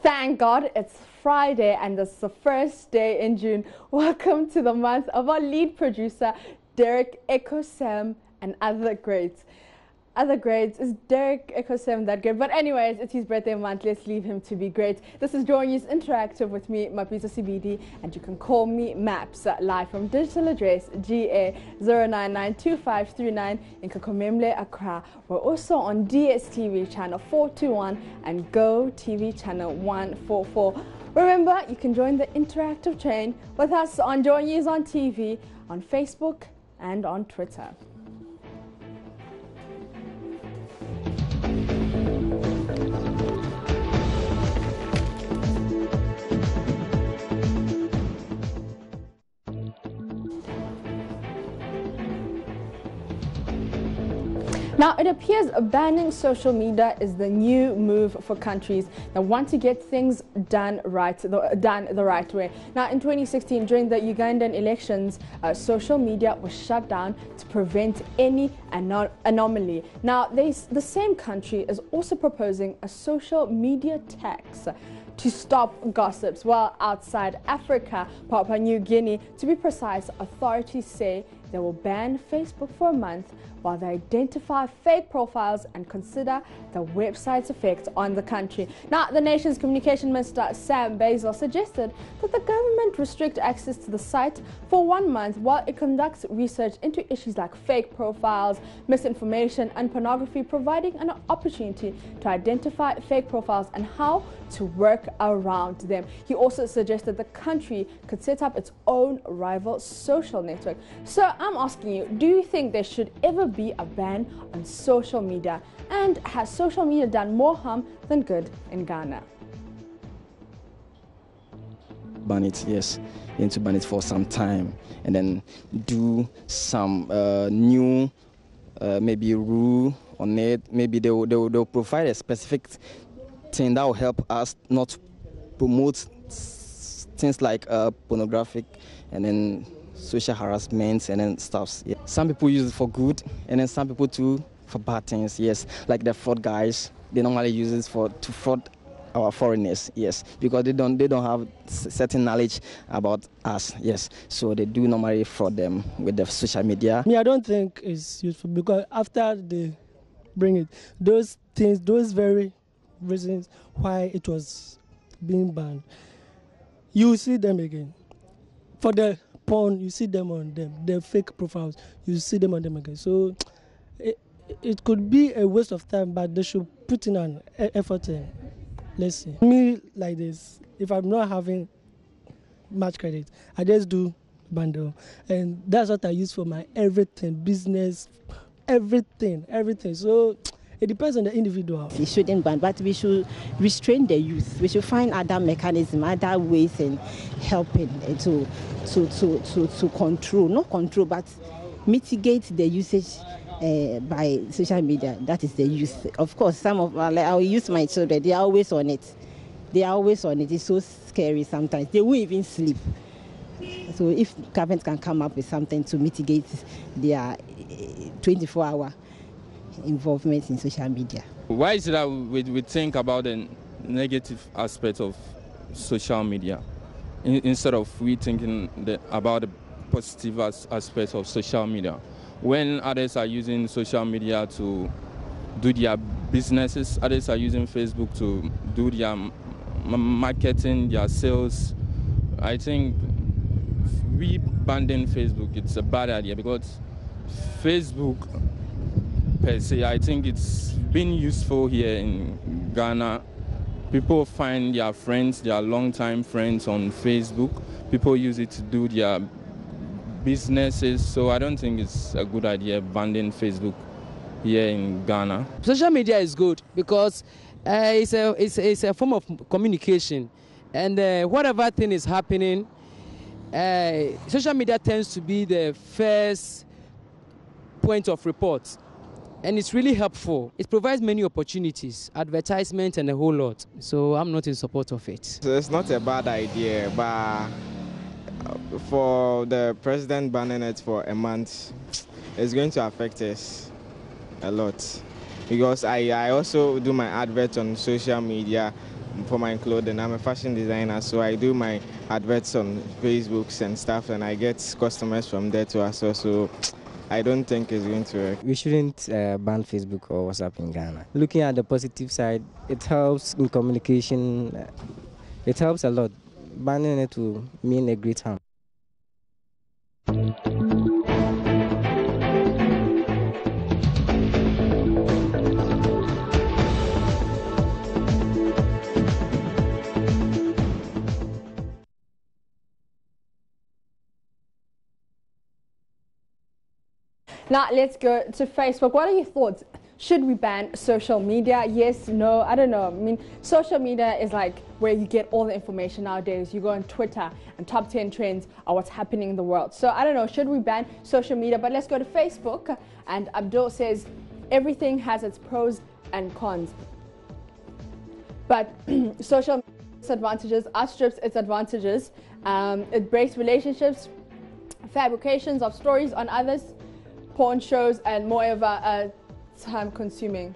Thank God it's Friday and it's the first day in June. Welcome to the month of our lead producer, Derek Ecosem, and other greats. Other grades. Is Derek Ecosem that great? But anyways, it's his birthday month. Let's leave him to be great. This is Joy News Interactive with me, Mapisa CBD, and you can call me Maps live from digital address GA 0992539 in Kakomemle, Accra. We're also on DSTV channel 421 and Go TV channel 144. Remember, you can join the interactive train with us on Joy News on TV, on Facebook, and on Twitter. Now, it appears banning social media is the new move for countries that want to get things done the right way. Now, in 2016, during the Ugandan elections, social media was shut down to prevent any anomaly. Now, the same country is also proposing a social media tax to stop gossips. While outside Africa, Papua New Guinea, to be precise, authorities say they will ban Facebook for a month while they identify fake profiles and consider the website's effect on the country. Now, the nation's communication minister, Sam Basil, suggested that the government restrict access to the site for 1 month while it conducts research into issues like fake profiles, misinformation, and pornography, providing an opportunity to identify fake profiles and how to work around them. He also suggested the country could set up its own rival social network. So I'm asking you, do you think there should ever be a ban on social media? And has social media done more harm than good in Ghana? Ban it, yes. You need to ban it for some time and then do some new maybe rule on it. Maybe they'll provide a specific thing that will help us not promote things like pornographic and then social harassment and then stuff. Yeah. Some people use it for good and then some people too for bad things, yes. Like the fraud guys, they normally use it to fraud our foreigners, yes, because they don't have certain knowledge about us, yes. So they do normally fraud them with the social media. I don't think it's useful because after they bring it, those things, those very reasons why it was being banned, you see them again. For the porn, you see them on them. The fake profiles, you see them on them again. So it could be a waste of time, but they should put in an effort in. Let's see. Me like this, if I'm not having much credit, I just do bundle. And that's what I use for my everything, business, everything. So it depends on the individual. We shouldn't ban, but we should restrain the youth. We should find other mechanisms, other ways in helping to control, not control, but mitigate the usage by social media. That is the youth. Of course, some of I'll use my children. They are always on it. It's so scary sometimes. They won't even sleep. So if government can come up with something to mitigate their 24-hour involvement in social media. Why is it that we think about the negative aspect of social media instead of we thinking about the positive aspects of social media? When others are using social media to do their businesses, others are using Facebook to do their marketing, their sales, I think we banning Facebook, it's a bad idea because Facebook per se, I think it's been useful here in Ghana. People find their friends, their long-time friends on Facebook. People use it to do their businesses. So I don't think it's a good idea banning Facebook here in Ghana. Social media is good because it's a form of communication. And whatever thing is happening, social media tends to be the first point of report. And it's really helpful. It provides many opportunities, advertisement and a whole lot. So I'm not in support of it. So it's not a bad idea, but for the president banning it for a month, it's going to affect us a lot. Because I also do my advert on social media for my clothing. I'm a fashion designer, so I do my adverts on Facebooks and stuff, and I get customers from there too as well. So I don't think it's going to work. We shouldn't ban Facebook or WhatsApp in Ghana. Looking at the positive side, it helps in communication. It helps a lot. Banning it will mean a great harm. Now let's go to Facebook. What are your thoughts? Should we ban social media? Yes, no, I don't know. I mean, social media is like where you get all the information nowadays. You go on Twitter and top 10 trends are what's happening in the world. So I don't know, should we ban social media? But let's go to Facebook. And Abdul says everything has its pros and cons. But social media's advantages outstrips its advantages. It breaks relationships, fabrications of stories on others, porn shows, and moreover, time consuming.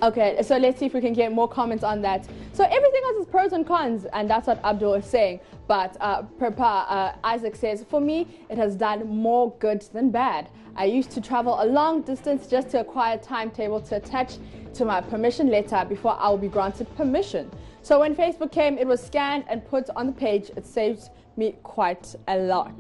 Okay, so let's see if we can get more comments on that. So everything has its pros and cons, and that's what Abdul is saying. But Isaac says, for me, it has done more good than bad. I used to travel a long distance just to acquire a timetable to attach to my permission letter before I will be granted permission. So when Facebook came, it was scanned and put on the page. It saved me quite a lot.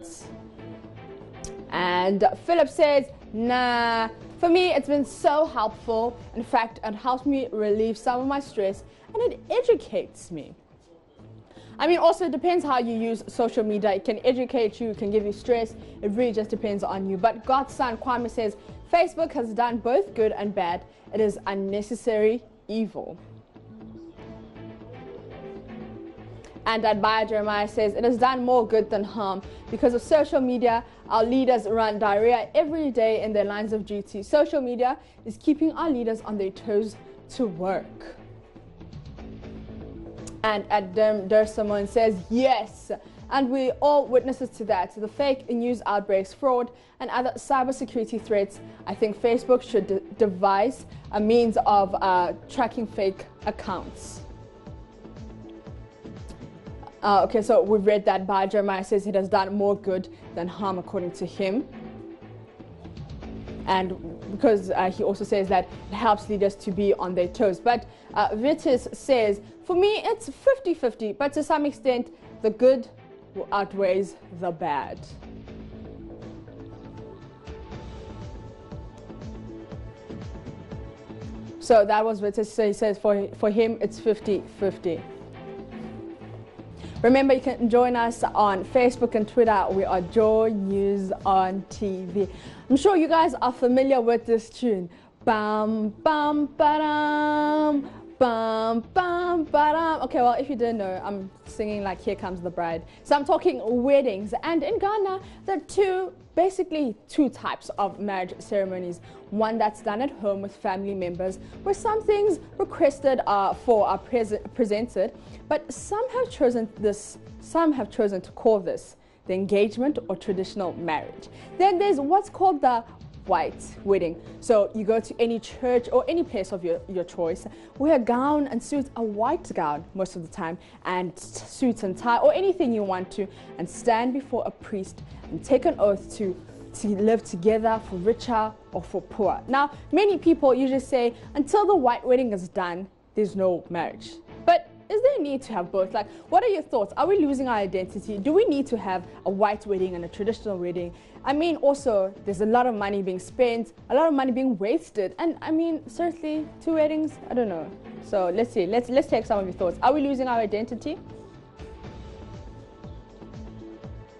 And Philip says, nah, for me it's been so helpful. In fact, it helps me relieve some of my stress and it educates me. I mean, also it depends how you use social media. It can educate you, it can give you stress. It really just depends on you. But God's son Kwame says, Facebook has done both good and bad. It is unnecessary evil. And Adbaya Jeremiah says, it has done more good than harm. Because of social media, our leaders run diarrhea every day in their lines of duty. Social media is keeping our leaders on their toes to work. And Adam Dersimon says, yes. And we all witnesses to that. The fake news outbreaks, fraud, and other cybersecurity threats. I think Facebook should devise a means of tracking fake accounts. Okay, so we've read that by Jeremiah says it has done more good than harm according to him. And because he also says that it helps leaders to be on their toes. But Vitis says, for me it's 50-50, but to some extent the good outweighs the bad. So that was Vitis. So he says for him it's 50-50. Remember, you can join us on Facebook and Twitter. We are Joy News on TV. I'm sure you guys are familiar with this tune. Bam, bam, ba-dam, bam, bam, ba-dam. Okay, well, if you didn't know, I'm singing like Here Comes the Bride. So I'm talking weddings. And in Ghana, there are basically two types of marriage ceremonies. One that's done at home with family members, where some things requested are presented, but some have chosen to call this the engagement or traditional marriage. Then there's what's called the white wedding. So you go to any church or any place of your choice, wear a gown and suit, a white gown most of the time, and suits and tie or anything you want to, and stand before a priest and take an oath to live together for richer or for poor. Now, many people usually say until the white wedding is done, there's no marriage. But is there a need to have both? Like, what are your thoughts? Are we losing our identity? Do we need to have a white wedding and a traditional wedding? I mean, also, there's a lot of money being spent, a lot of money being wasted. And I mean, certainly, two weddings, I don't know. So let's see, let's take some of your thoughts. Are we losing our identity?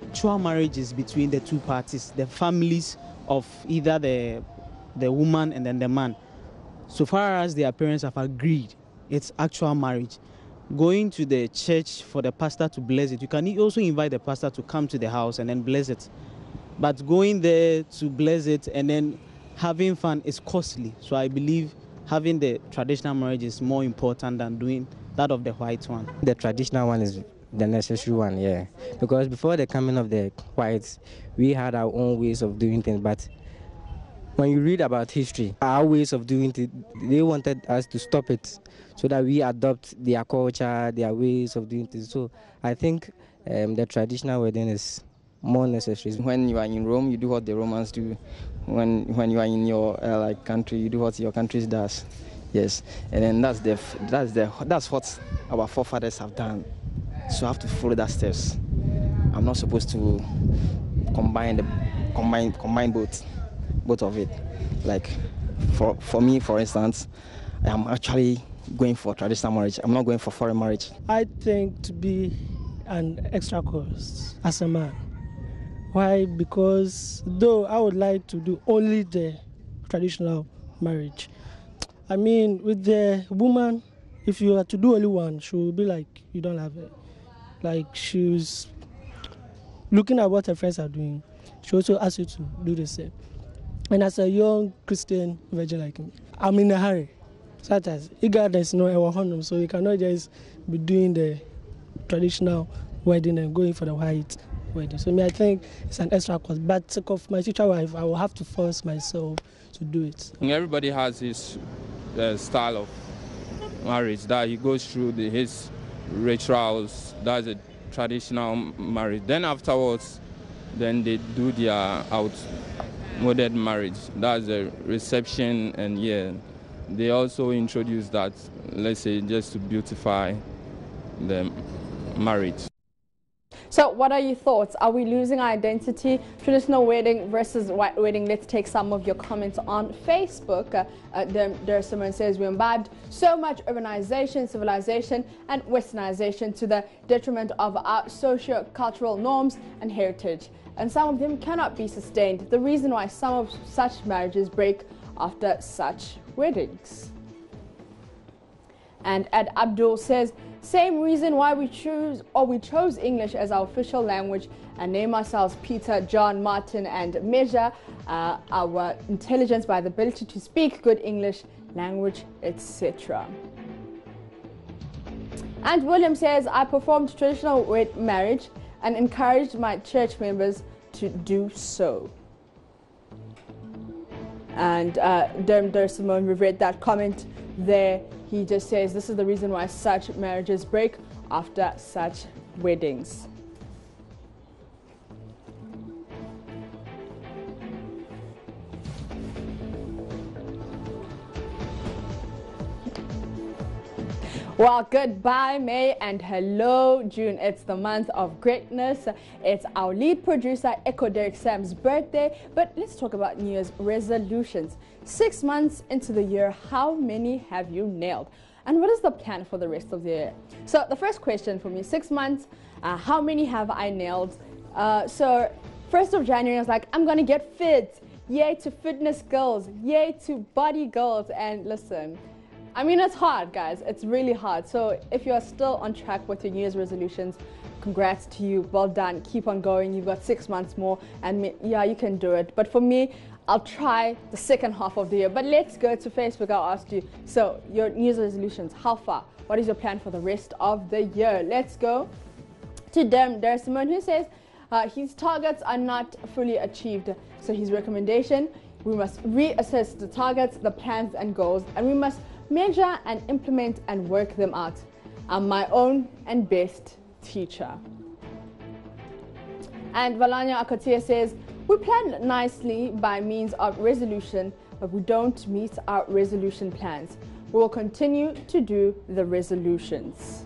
Actual marriage is between the two parties, the families of either the woman and then the man. So far as their parents have agreed, it's actual marriage. Going to the church for the pastor to bless it, you can also invite the pastor to come to the house and then bless it. But going there to bless it and then having fun is costly. So I believe having the traditional marriage is more important than doing that of the white one. The traditional one is the necessary one, yeah. Because before the coming of the whites, we had our own ways of doing things. But when you read about history, our ways of doing it, they wanted us to stop it so that we adopt their culture, their ways of doing things. So I think the traditional wedding is more necessary. When you are in Rome, you do what the Romans do. When you are in your country, you do what your country does. Yes, and then that's what our forefathers have done. So I have to follow that steps. I'm not supposed to combine both of it. Like for me, for instance, I'm actually going for traditional marriage. I'm not going for foreign marriage. I think to be an extra cost as a man. Why? Because though I would like to do only the traditional marriage, I mean, with the woman, if you are to do only one, she will be like, you don't have it. Like, she's looking at what her friends are doing. She also asks you to do the same. And as a young Christian virgin like me, I'm in a hurry. Such as, there's no honor, so you cannot just be doing the traditional wedding and going for the white wedding. So I think it's an extra cost. But sake of my future wife, I will have to force myself to do it. Everybody has his style of marriage that he goes through his rituals. That's a traditional marriage. Then afterwards, then they do their modern marriage. That's a reception, and yeah, they also introduce that, let's say, just to beautify the marriage. So what are your thoughts? Are we losing our identity? Traditional wedding versus white wedding. Let's take some of your comments on Facebook. There's someone says, we imbibed so much urbanization, civilization and westernization to the detriment of our socio-cultural norms and heritage. And some of them cannot be sustained. The reason why some of such marriages break after such weddings. And Ed Abdul says, same reason why we chose English as our official language and name ourselves Peter, John, Martin and measure our intelligence by the ability to speak good English language, etc. And William says, I performed traditional marriage and encouraged my church members to do so. And there's Simone, we've read that comment there. He just says this is the reason why such marriages break after such weddings. Well, goodbye May and hello June. It's the month of greatness. It's our lead producer Echo Derek Sam's birthday. But let's talk about New Year's resolutions. 6 months into the year, how many have you nailed? And what is the plan for the rest of the year? So the first question for me, 6 months, how many have I nailed? So 1st of January, I was like, I'm going to get fit. Yay to fitness goals. Yay to body goals. And listen, I mean, it's hard, guys. It's really hard. So if you are still on track with your New Year's resolutions, congrats to you. Well done. Keep on going. You've got 6 months more. And yeah, you can do it. But for me, I'll try the second half of the year. But let's go to Facebook. I'll ask you, so your New Year's resolutions, how far? What is your plan for the rest of the year? Let's go to them. There's someone who says his targets are not fully achieved. So his recommendation, we must reassess the targets, the plans and goals, and we must measure and implement and work them out. I'm my own and best teacher. And Valanya Akotia says, we plan nicely by means of resolution, but we don't meet our resolution plans. We will continue to do the resolutions.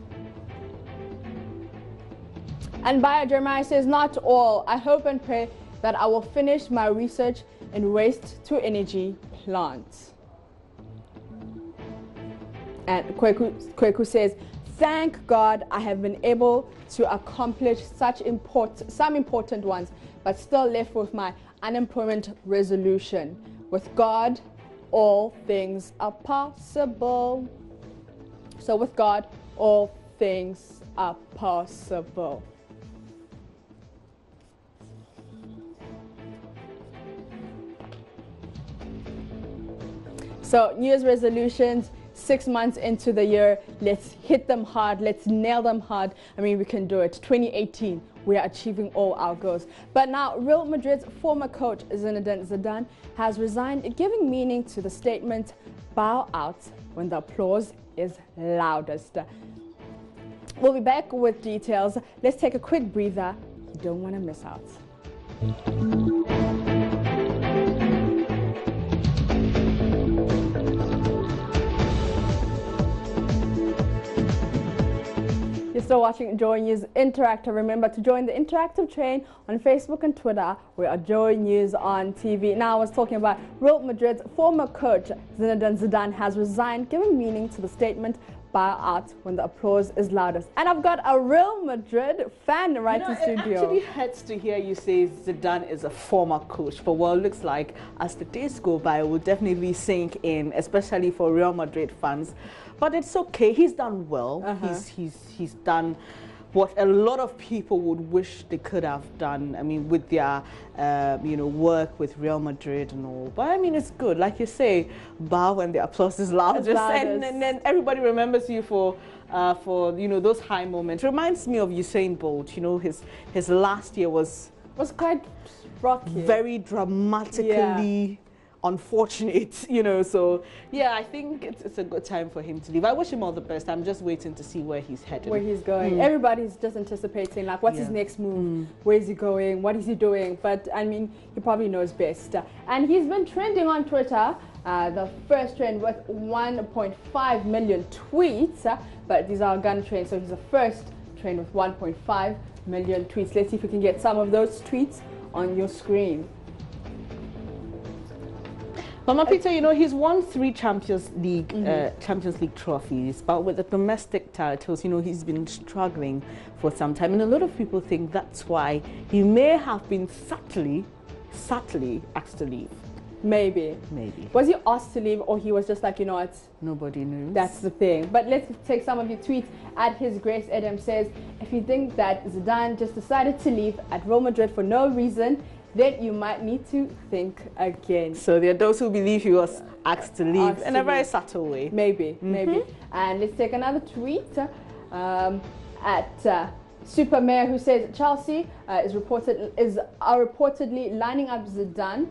And Bayo Jeremiah says, not all. I hope and pray that I will finish my research in waste to energy plants. And Kweku says, thank God I have been able to accomplish some important ones, but still left with my unemployment resolution. With God, all things are possible. So with God, all things are possible. So New Year's resolutions, 6 months into the year, let's hit them hard, let's nail them hard. I mean, we can do it. 2018, we are achieving all our goals. But now Real Madrid's former coach Zinedine Zidane has resigned, giving meaning to the statement, bow out when the applause is loudest. We'll be back with details. Let's take a quick breather. You don't want to miss out. You're still watching Joy News Interactive. Remember to join the interactive train on Facebook and Twitter. We are Joy News on TV. Now I was talking about Real Madrid's former coach Zinedine Zidane has resigned, giving meaning to the statement, bow out when the applause is loudest. And I've got a Real Madrid fan right in studio. It actually hurts to hear you say Zidane is a former coach. For what it looks like, as the days go by, it will definitely sink in, especially for Real Madrid fans. But it's okay. He's done well. He's done what a lot of people would wish they could have done. I mean, with their work with Real Madrid and all. But I mean, it's good. Like you say, bow when the applause is loudest, and then everybody remembers you for those high moments. Reminds me of Usain Bolt. You know, his last year was quite rocky, very dramatically. Unfortunate, so yeah, I think it's a good time for him to leave. I wish him all the best. I'm just waiting to see where he's headed. Where he's going. Everybody's just anticipating, like, what's his next move? Where is he going? What is he doing? But I mean, he probably knows best. And he's been trending on Twitter, the first trend with 1.5 million tweets, but these are gun trends, so he's the first trend with 1.5 million tweets. Let's see if we can get some of those tweets on your screen. Mama Peter, he's won 3 Champions League trophies, but with the domestic titles, he's been struggling for some time, and a lot of people think that's why he may have been subtly asked to leave. Maybe. Was he asked to leave, or he was just like, you know what? Nobody knows. That's the thing. But let's take some of your tweets. At His Grace Adam says, if you think that Zidane just decided to leave at Real Madrid for no reason, then you might need to think again. So there are those who believe he was asked to leave in a very subtle way. Maybe. And let's take another tweet at Super Mayor, who says Chelsea is reportedly lining up Zidane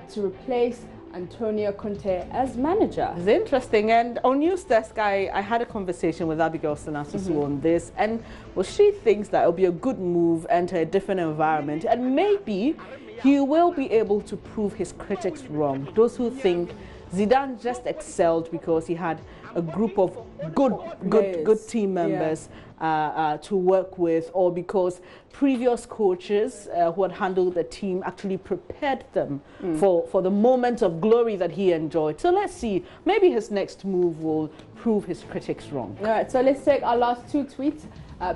to replace Antonio Conte as manager. It's interesting. And on News Desk, I had a conversation with Abigail Sanasusu on this, and she thinks that it'll be a good move, enter a different environment, and maybe he will be able to prove his critics wrong. Those who think Zidane just excelled because he had a group of good team members to work with, or because previous coaches who had handled the team actually prepared them for the moment of glory that he enjoyed. So let's see, maybe his next move will prove his critics wrong. All right, so let's take our last 2 tweets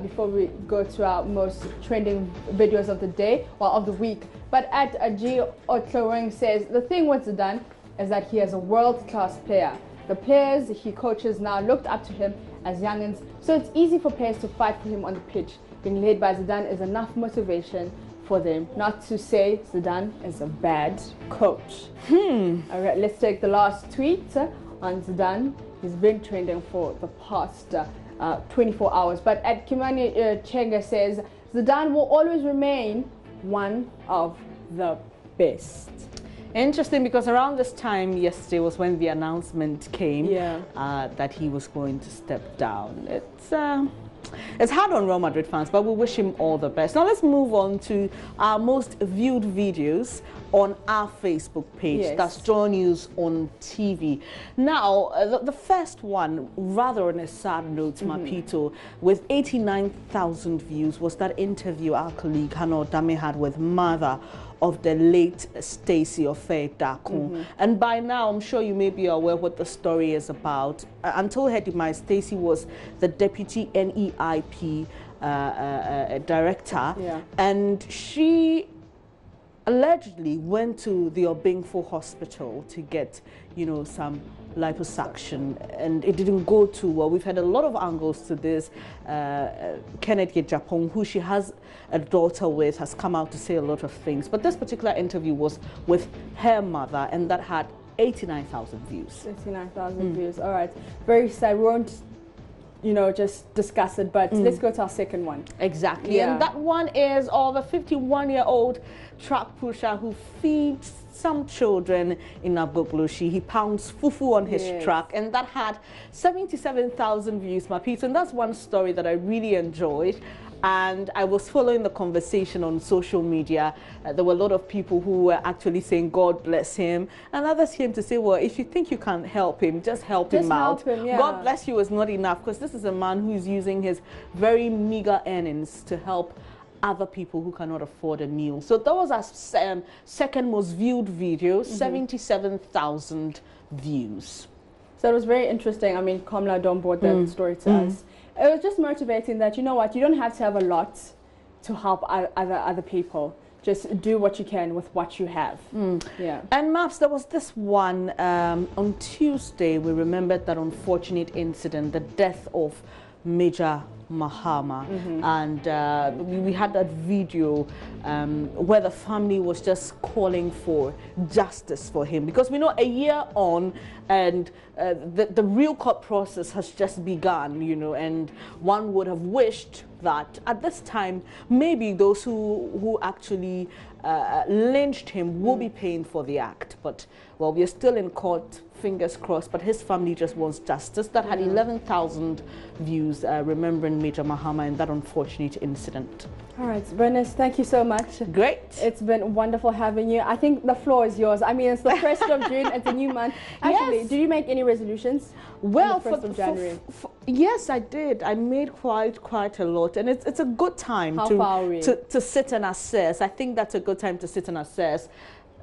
before we go to our most trending videos of the day, or of the week. But at G Otloweng says, the thing with Zidane is that he is a world-class player. The players he coaches now looked up to him as youngins, so it's easy for players to fight for him on the pitch. Being led by Zidane is enough motivation for them. Not to say Zidane is a bad coach. All right, let's take the last tweet on Zidane. He's been trending for the past 24 hours. But at Kimani Chenga says, Zidane will always remain one of the best. Interesting, because around this time yesterday was when the announcement came that he was going to step down. It's hard on Real Madrid fans, but we wish him all the best. Now let's move on to our most viewed videos on our Facebook page. That's Joy News on TV. Now, the first one, rather on a sad note, Mapito, with 89,000 views, was that interview our colleague Hannah Dame had with mother of the late Stacey Ofe-Dakun. And by now, I'm sure you may be aware what the story is about. Until her demise, Stacey was the deputy NEIP director, and she allegedly went to the Obingfo hospital to get, some liposuction, and it didn't go too well. We've had a lot of angles to this. Kenneth Yejapong, who she has a daughter with, has come out to say a lot of things. But this particular interview was with her mother, and that had 89,000 views. 89,000 views. All right. Very sad. We won't you know, just discuss it. But let's go to our second one. Exactly. Yeah. And that one is of a 51-year-old truck pusher who feeds some children in Agbogloshi. He pounds fufu on his truck, and that had 77,000 views, Mapito. And that's one story that I really enjoyed. And I was following the conversation on social media. There were a lot of people who were actually saying, God bless him. And others came to say, well, if you think you can't help him, just help him out. God bless you is not enough, because this is a man who is using his very meager earnings to help other people who cannot afford a meal. So that was our second most viewed video, 77,000 views. So it was very interesting. I mean, Komla Dom brought that story to us. It was just motivating that, you know what, you don't have to have a lot to help other people. Just do what you can with what you have. Yeah. And Maps, there was this one on Tuesday. We remembered that unfortunate incident, the death of Major Mahama, and we had that video where the family was just calling for justice for him, because we know a year on and the real court process has just begun, you know, and one would have wished that at this time maybe those who actually lynched him will be paying for the act. But well, we are still in court, fingers crossed, but his family just wants justice. That had 11,000 views remembering Major Mahama and that unfortunate incident. All right, Bernice, thank you so much. Great. It's been wonderful having you. I think the floor is yours. I mean, it's the 1st of June, it's a new month. Actually, did you make any resolutions? Well, on the 1st of January? Yes, I did. I made quite a lot, and it's a good time to sit and assess. I think that's a good time to sit and assess.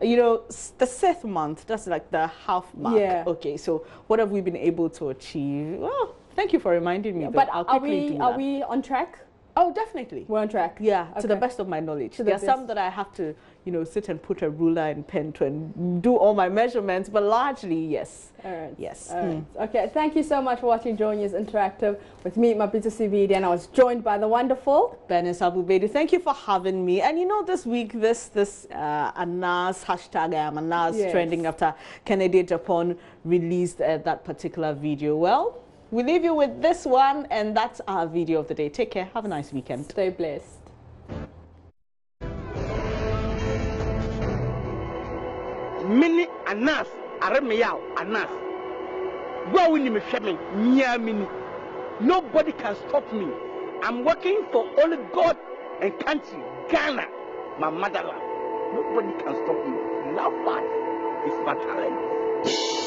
You know, the 6th month, that's like the half mark. Yeah. Okay, so what have we been able to achieve? Well, thank you for reminding me. Yeah, but are we on track? Oh, definitely. We're on track. Yeah, okay. To the best of my knowledge. There are some that I have to, you know, sit and put a ruler and pen to and do all my measurements, but largely, yes. All right. Yes. All right. Okay, thank you so much for watching Joy News Interactive with me, Mapito Sividi, and I was joined by the wonderful Bernice Abubedi. Thank you for having me. And you know, this week, this Anas hashtag I am Anas trending after Kennedy Japan released that particular video. Well, we leave you with this one, and that's our video of the day. Take care. Have a nice weekend. Stay blessed. Mini Anas, Aremeyao Anas. Where will you me? Mini. Nobody can stop me. I'm working for only God and country, Ghana, my motherland. Nobody can stop me. Love that is my talent.